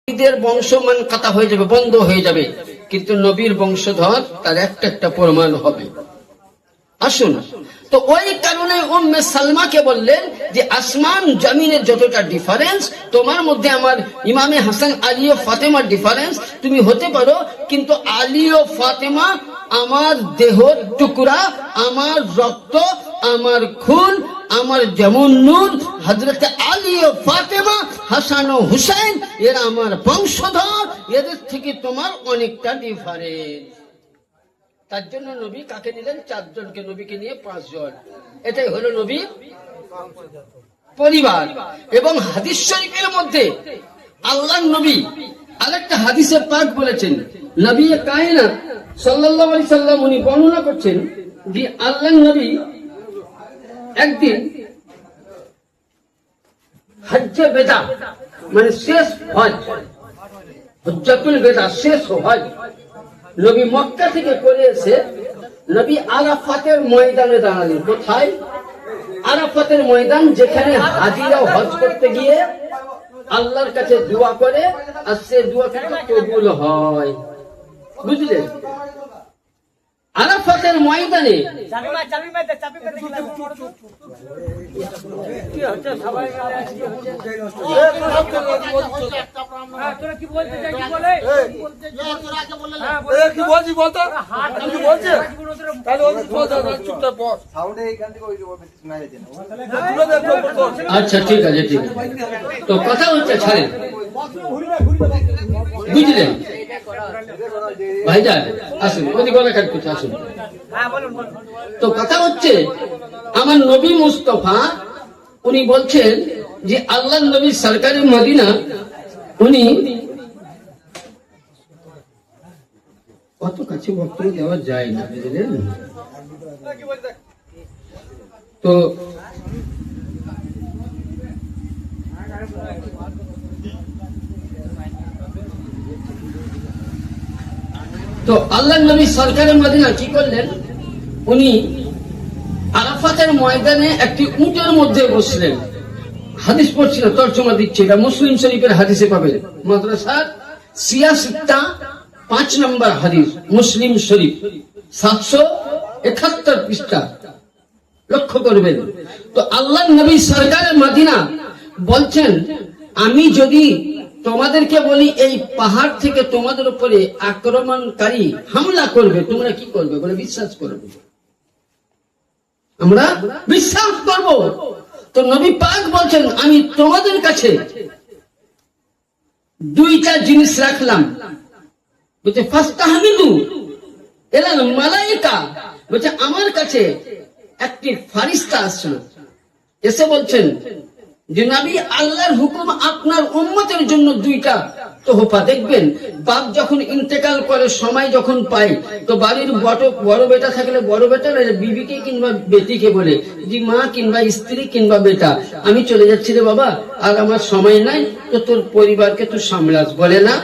নবীদের বংশমান কাটা হয়ে যাবে, বন্ধ হয়ে যাবে, কিন্তু নবীর বংশধর তার একটা একটা প্রমাণ হবে। আসুন, তো ওই কারণে উম্মে সালমাকে বললেন যে আসমান জমিনের যতটা ডিফারেন্স, তোমার মধ্যে আমার ইমামে হাসান আলী ও ফাতেমার ডিফারেন্স, তুমি হতে পারো, কিন্তু আলী ও ফাতেমা আমার দেহর টুকরা, আমার রক্ত, আমার খুন, আমার যেমন নূর, হযরত আলী ও ফাতেমা, হাসান ও হুসাইন, এরা আমার বংশধর, এদের থেকে তোমার অনেকটা ডিফারেন্স। তার জন্য নবী কাকে নিলেন? 4 জনকে, নবীকে নিয়ে 5 জন। এটাই হলো নবীর পরিবার। এবং হাদিস শরীফের মধ্যে আল্লাহর নবী আরেকটা হাদিসে পাক বলেছেন, নবী কায়নাত সাল্লাল্লাহু আলাইহি সাল্লাম উনি বর্ণনা করছেন যে আল্লাহর নবী একদিন হজ্জে বেদা মানে শেষ হজ, হজ্জাতুল বেদা শেষ হজ, নবী মক্কা থেকে করে এসে নবী আরাফাতের ময়দানে দাঁড়ালেন। কোথায়? আরাফাতের ময়দান, যেখানে হাজিরা হজ করতে গিয়ে আল্লাহর কাছে দোয়া করে, আর সে দোয়া কিন্তু কবুল হয়। বুঝলেন? আরাফাতের ময়দানে আচ্ছা ঠিক আছে, ঠিক আছে। তো কথা হচ্ছে, ছাড়েন, বুঝলেন ভাইজান? আসুন, ওদিকে গলা কাট করছে, আসুন। তো কথা হচ্ছে, আমার নবী মুস্তাফা উনি বলছেন যে আল্লাহ নবী সরকারি মদিনা, উনি কত কাছে বক্তব্য দেওয়া যায় না, বুঝলেন? তো তো আল্লাহ নবী সরকারে মদিনা কি করলেন, উনি আরাফাতের ময়দানে একটি উটের মধ্যে বসলেন। হাদিস পড়ছিল, তর্জমা দিচ্ছে, এটা মুসলিম শরীফের হাদিসে পাবেন, মাদ্রাসার সিয়াসিত্তা 5 নম্বর হাদিস, মুসলিম শরীফ 771 পৃষ্ঠা, লক্ষ্য করবেন। তো আল্লাহ নবী সরকারে মদিনা বলছেন, আমি যদি তোমাদেরকে বলি এই পাহাড় থেকে তোমাদের উপরে আক্রমণকারী হামলা করবে, তোমরা কি করবে? বলে বিশ্বাস করবে। আমরা বিশ্বাস করব। তো নবী পাক বলছেন, আমি তোমাদের কাছে 2টা জিনিস রাখলাম। বলছে ফাস্তাহমিলু ইলাল মালায়েকা, বলছে আমার কাছে একটি ফারিস্তা আসলো, এসে বলছেন যে নবী, আল্লাহর হুকুম আপনার উম্মতের জন্য 2টা তোহফা। দেখবেন, বাপ যখন ইন্তেকাল করে, সময় যখন পায়, তো বাড়ির বড় বেটা থাকলে বড় বেটা, বিবিকে কিংবা বেটিকে বলে যে মা কিংবা স্ত্রী কিংবা বেটা, আমি চলে যাচ্ছি রে বাবা, আর আমার সময় নাই, তো তোর পরিবারকে তুই সামলাস। বলে না?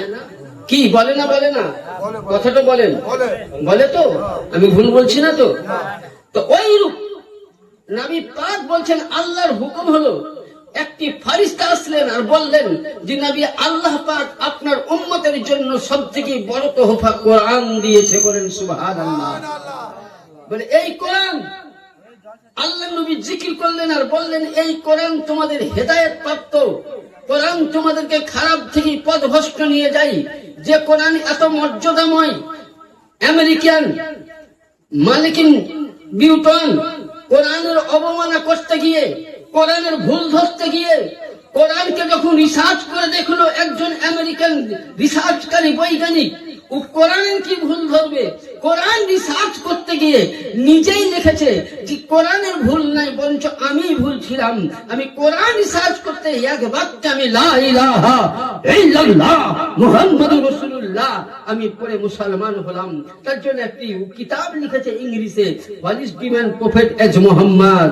কি বলে না? বলে না? কথাটা বলেন, বলে তো? আমি ভুল বলছি না তো? তো ওই রূপ নবী পাক বলছেন, আল্লাহর হুকুম হলো, একটি ফারিস্তা আসলেন আর বললেন যে নবী, আল্লাহ পাক আপনার উম্মতের জন্য সবথেকে বড় তোহফা কোরআন দিয়েছে। বলেন সুবহানাল্লাহ। বলে এই কোরআন, আল্লাহ নবী জিকির করলেন আর বললেন, এই কোরআন তোমাদের হেদায়েত প্রাপ্ত কোরআন, তোমাদেরকে খারাপ থেকে পথভ্রষ্ট নিয়ে যায়। যে কোরআন এত মর্যাদাময়, আমেরিকান মালিকিন বিউটন কোরআনের অবমাননা করতে গিয়ে, কোরআনের ভুল ধরতে গিয়ে, কোরআনকে যখন রিসার্চ করে দেখলো একজন আমেরিকান রিসার্চকারী বৈজ্ঞানিক, ও কোরআন কি ভুল ধরবে? কোরআন রিসার্চ করতে গিয়ে নিজেই লিখেছে যে কোরআনের ভুল নাই, বরঞ্চ আমি ভুল ছিলাম। আমি কোরআন রিসার্চ করতে এক বাক্যে আমি লা ইলাহা ইল্লাল্লাহ মুহাম্মাদুর রাসূলুল্লাহ আমি পড়ে মুসলমান হলাম। তার জন্য একটি কিতাব লিখেছে ইংলিশে, what is divine prophet as Muhammad.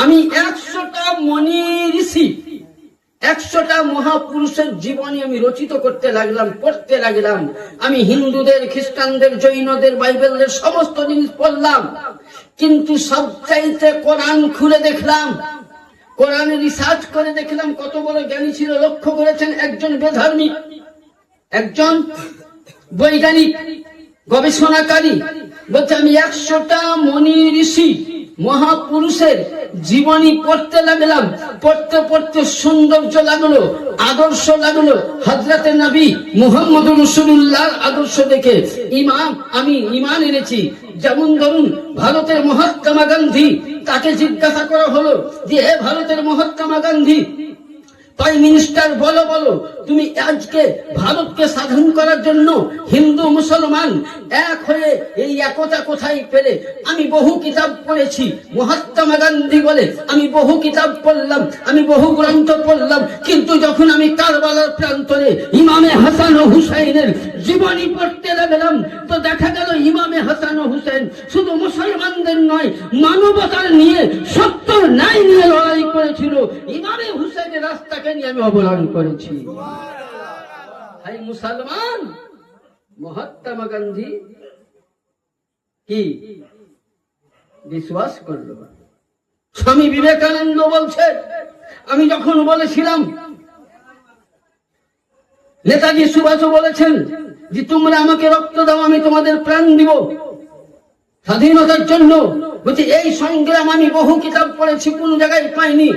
আমি 100টা মনি ঋষি, 100টা মহাপুরুষের জীবনী আমি রচিত করতে লাগলাম, পড়তে লাগলাম। আমি হিন্দুদের, খ্রিস্টানদের, জৈনদের, বাইবেলের সমস্ত জিনিস পড়লাম, কিন্তু সবচাইতে কোরআন খুলে দেখলাম কোরআনে রিসার্চ করে দেখলাম কত বড় জ্ঞানী ছিল। লক্ষ্য করেছেন, একজন বেধার্মিক, একজন বৈজ্ঞানিক গবেষণাকারী বলছে, আমি 100টা মনি ঋষি মহাপুরুষের জীবনী পড়তে লাগলাম। পড়তে পড়তে সৌন্দর্য লাগলো, আদর্শ লাগলো। হযরতে নবী মুহাম্মদ রাসূলুল্লাহর আদর্শ দেখে আমি ঈমান এনেছি। যেমন ধরুন, ভারতের মহাত্মা গান্ধী, তাকে জিজ্ঞাসা করা হলো যে, হে ভারতের মহাত্মা গান্ধী, প্রাইম মিনিস্টার, বলো বলো তুমি আজকে ভারতকে স্বাধীন করার জন্য হিন্দু মুসলমান এক হয়ে এই একতা কোথায় পেলে? আমি বহু কিতাব পড়েছি। মহাত্মা গান্ধী বলে, আমি বহু কিতাব পড়লাম, আমি বহু গ্রন্থ পড়লাম, কিন্তু যখন আমি কারবালার প্রান্তরে ইমামে হাসান ও হুসাইনের জীবনী পড়তে লাগলাম, তো দেখা গেল ইমামে হাসান ও হুসাইন শুধু মুসলমানদের নয়, মানবতার নিয়ে, সত্যর ন্যায় নিয়ে লড়াই করেছিল। ইমামে হুসাইনের রাস্তাকে নিয়ে আমি অবলম্বন করেছি। ভাই মুসলমান, মহাত্মা গান্ধী কি বিশ্বাস করলো? স্বামী বিবেকানন্দ বলছে, আমি যখন বলেছিলাম, নেতাজি সুভাষও বলেছেন যে তোমরা আমাকে রক্ত দাও, আমি তোমাদের প্রাণ দিব স্বাধীনতার জন্য। বলছে, এই সংগ্রাম আমি বহু কিতাব পড়েছি, কোন জায়গায় পাইনি।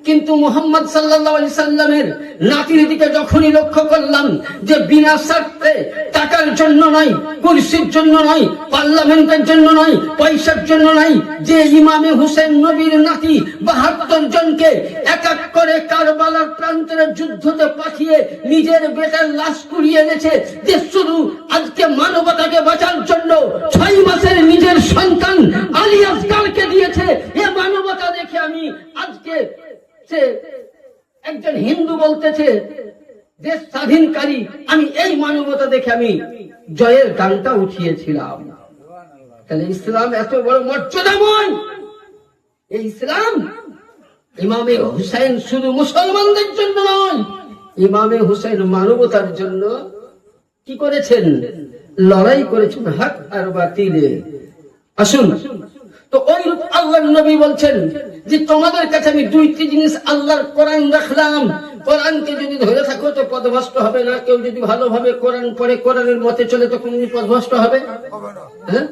কিন্তু মুহাম্মদ সাল্লাল্লাহু আলাইহি সাল্লামের নাতির দিকে যখনই লক্ষ্য করলাম যে বিনা স্বার্থে, টাকার জন্য নয়, কুরসির জন্য নয়, পার্লামেন্টের জন্য নয়, পয়সার জন্য নয়, যে ইমামে হুসেন নবীর নাতি 72 জনকে এক এক করে কারবালার প্রান্তরে যুদ্ধতে পাঠিয়ে নিজের বেটার লাশ কুড়িয়ে এনেছে, যে শুধু আজকে মানবতাকে বাঁচার জন্য 6 মাসের নিজের সন্তান আলী আসগারকে দিয়েছে। এ মানবতা দেখে আমি আজকে, সে একজন হিন্দু বলতেছে দেশ স্বাধীনকারী, আমি এই মানবতা দেখে আমি জয়ের গানটা উঠিয়েছিলাম। তাহলে ইসলাম এত বড় মর্যাদাময়। এই ইসলাম ইমামে হুসাইন শুধু মুসলমানদের জন্য নয়, ইমামে হুসাইন মানবতার জন্য কি করেছেন? লড়াই করেছেন, হক আর বাতিলে। আসুন, তো ওই আল্লাহর নবী বলছেন যে তোমাদের কাছে আমি 2টি জিনিস আল্লাহর কোরআন রাখলাম। কোরআনকে যদি ধরে থাকো তো পথভ্রষ্ট হবে না। কেউ যদি ভালোভাবে কোরআন পড়ে, কোরআনের মতে চলে, তো কোনদিন পথভ্রষ্ট হবে? হ্যাঁ,